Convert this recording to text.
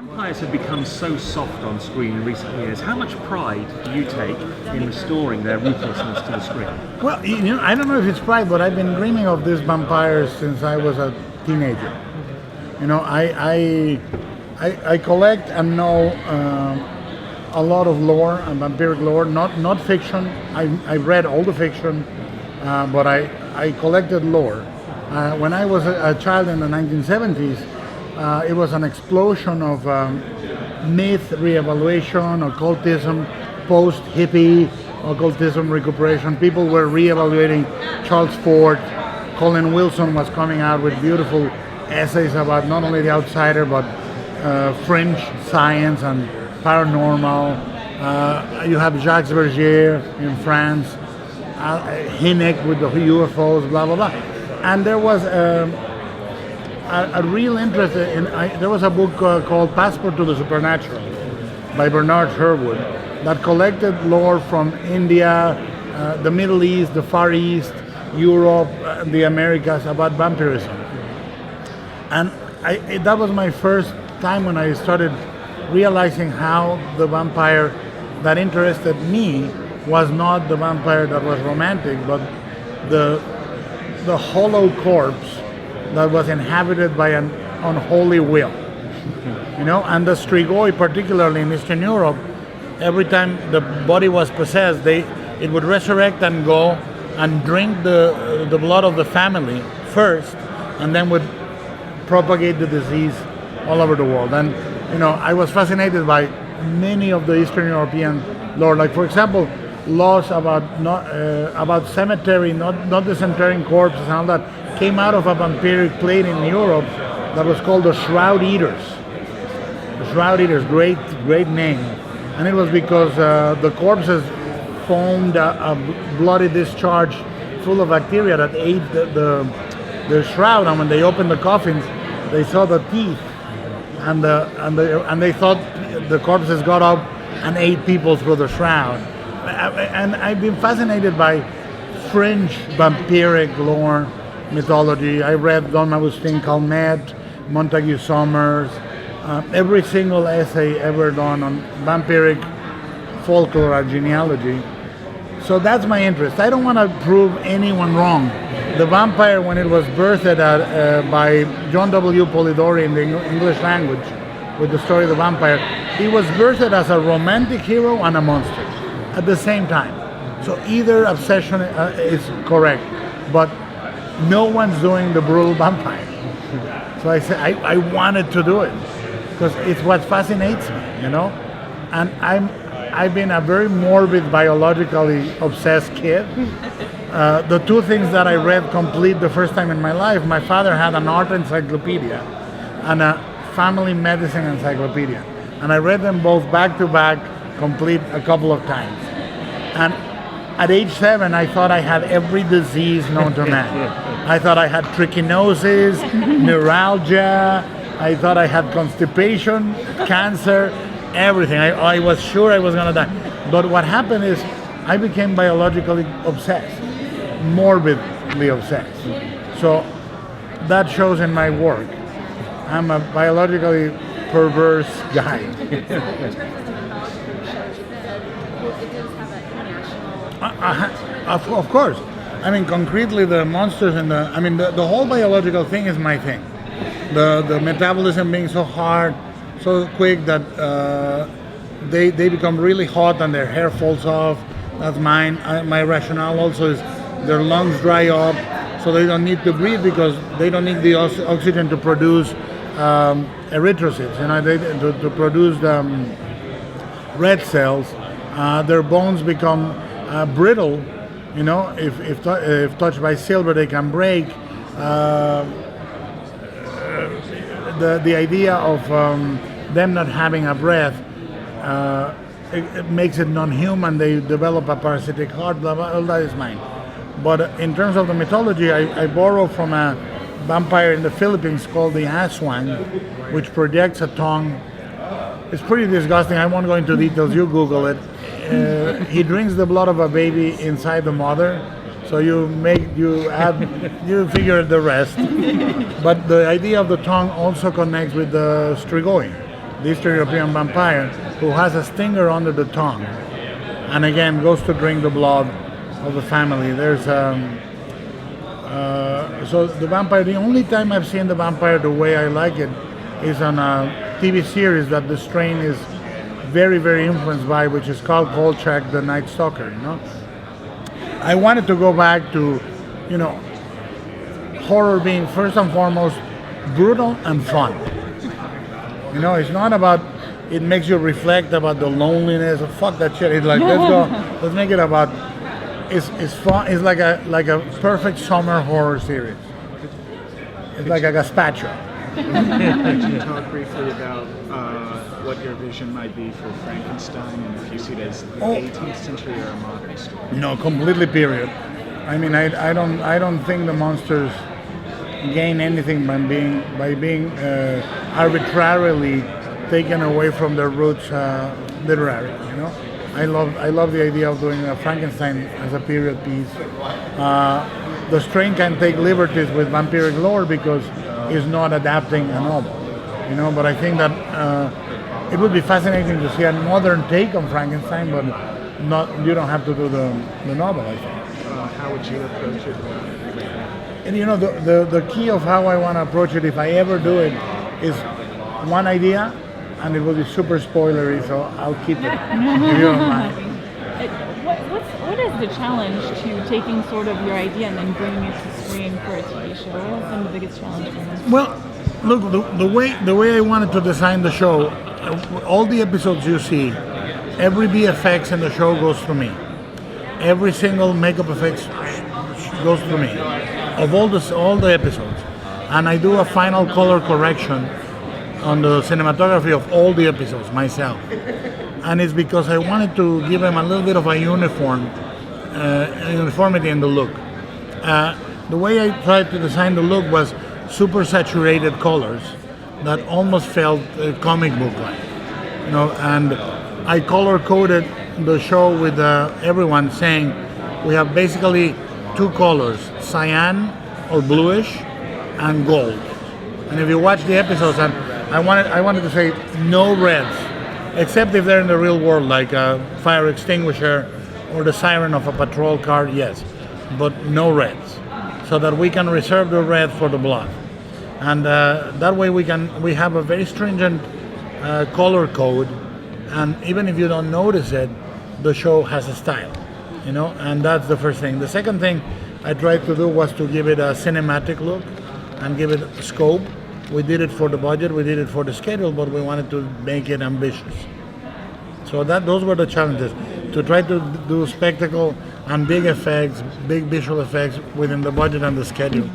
Vampires have become so soft on screen in recent years. How much pride do you take in restoring their ruthlessness to the screen? Well, I don't know if it's pride, but I've been dreaming of these vampires since I was a teenager. I collect and know a lot of lore and vampiric lore, not fiction. I read all the fiction, but I collected lore. When I was a child in the 1970s, it was an explosion of myth reevaluation, occultism, post-hippie occultism recuperation. People were reevaluating Charles Fort. Colin Wilson was coming out with beautiful essays about not only the outsider, but fringe science and paranormal. You have Jacques Vergier in France, Hynek with the UFOs, blah, blah, blah. And there was a real interest in, there was a book called Passport to the Supernatural by Bernard Sherwood that collected lore from India, the Middle East, the Far East, Europe, the Americas about vampirism. And that was my first time when I started realizing how the vampire that interested me was not the vampire that was romantic, but the hollow corpse that was inhabited by an unholy will. And the strigoi, particularly in Eastern Europe, every time the body was possessed, it would resurrect and go and drink the blood of the family first, and then would propagate the disease all over the world. And I was fascinated by many of the Eastern European lore, like for example, laws about cemetery, not disinterring corpses and all that, came out of a vampiric plate in Europe that was called the Shroud Eaters. The Shroud Eaters, great name. And it was because the corpses foamed a bloody discharge full of bacteria that ate the shroud, and when they opened the coffins, they saw the teeth, and they thought the corpses got up and ate people through the shroud. And I've been fascinated by fringe vampiric lore, mythology. I read Don Agustin Calmet, Montague Summers, every single essay ever done on vampiric folklore and genealogy. So that's my interest. I don't want to prove anyone wrong. The vampire, when it was birthed by John W. Polidori in the English language, with the story of the vampire, he was birthed as a romantic hero and a monster at the same time. So either obsession is correct, but no one's doing the brutal vampire. So I said I wanted to do it because it's what fascinates me, And I've been a very morbid, biologically obsessed kid. The two things that I read complete the first time in my life, my father had an art encyclopedia and a family medicine encyclopedia. And I read them both back to back, complete a couple of times. And at age 7, I thought I had every disease known to man. I thought I had trichinosis, neuralgia, I thought I had constipation, cancer, everything. I was sure I was going to die. But what happened is I became biologically obsessed, morbidly obsessed. So that shows in my work. I'm a biologically perverse guy. Of course. I mean, concretely, the monsters and the whole biological thing is my thing. The metabolism being so hard, so quick that they become really hot and their hair falls off. That's mine. My rationale also is their lungs dry up, so they don't need to breathe because they don't need the oxygen to produce erythrocytes. To produce the red cells. Their bones become brittle. If touched by silver, they can break. The idea of them not having a breath, it makes it non-human. They develop a parasitic heart, blah, blah, all that is mine. But in terms of the mythology, I borrow from a vampire in the Philippines called the Aswang, which projects a tongue. It's pretty disgusting. I won't go into details. You Google it. He drinks the blood of a baby inside the mother. So you figure the rest. But the idea of the tongue also connects with the strigoi. the Eastern European vampire, who has a stinger under the tongue, and again goes to drink the blood of the family. There's so the vampire. The only time I've seen the vampire the way I like it is on a TV series that the strain is very, very influenced by, which is called Kolchak, the Night Stalker. You know, I wanted to go back to, you know, horror being first and foremost brutal and fun. You know, it's not about, it makes you reflect about the loneliness. Fuck that shit. It's like, let's make it about, it's fun. It's like a perfect summer horror series. It's like a gazpacho. Could you talk briefly about what your vision might be for Frankenstein, and if you see it as the 18th century or a modern story? No, completely period. I mean, I don't think the monsters gain anything by being arbitrarily taken away from their roots literary. You know, I love the idea of doing a Frankenstein as a period piece. The strain can take liberties with vampiric lore because it's not adapting a novel. You know, but I think that it would be fascinating to see a modern take on Frankenstein, but you don't have to do the novel, I think. How would you approach it? And you know, the key of how I want to approach it, if I ever do it, is one idea, and it will be super spoilery, so I'll keep it. If you don't mind. What is the challenge to taking sort of your idea and then bringing it to screen for a TV show? What has been the biggest challenge for you? Well, look, the way I wanted to design the show, all the episodes you see, every VFX in the show goes through me. Every single makeup effects goes through me, of all the episodes, and I do a final color correction on the cinematography of all the episodes myself. And it's because I wanted to give them a little bit of a uniformity in the look. The way I tried to design the look was super saturated colors that almost felt comic book-like, you know. And I color coded the show with everyone saying we have basically two colors, cyan or bluish and gold. And if you watch the episodes, and I wanted to say no reds, except if they're in the real world, like a fire extinguisher or the siren of a patrol car, yes, but no reds, so that we can reserve the red for the blood. And that way we have a very stringent color code, and even if you don't notice it, the show has a style, you know. And that's the first thing. The second thing I tried to do was to give it a cinematic look and give it scope. We did it for the budget, we did it for the schedule, but we wanted to make it ambitious. So those were the challenges, to try to do spectacle and big effects, big visual effects within the budget and the schedule.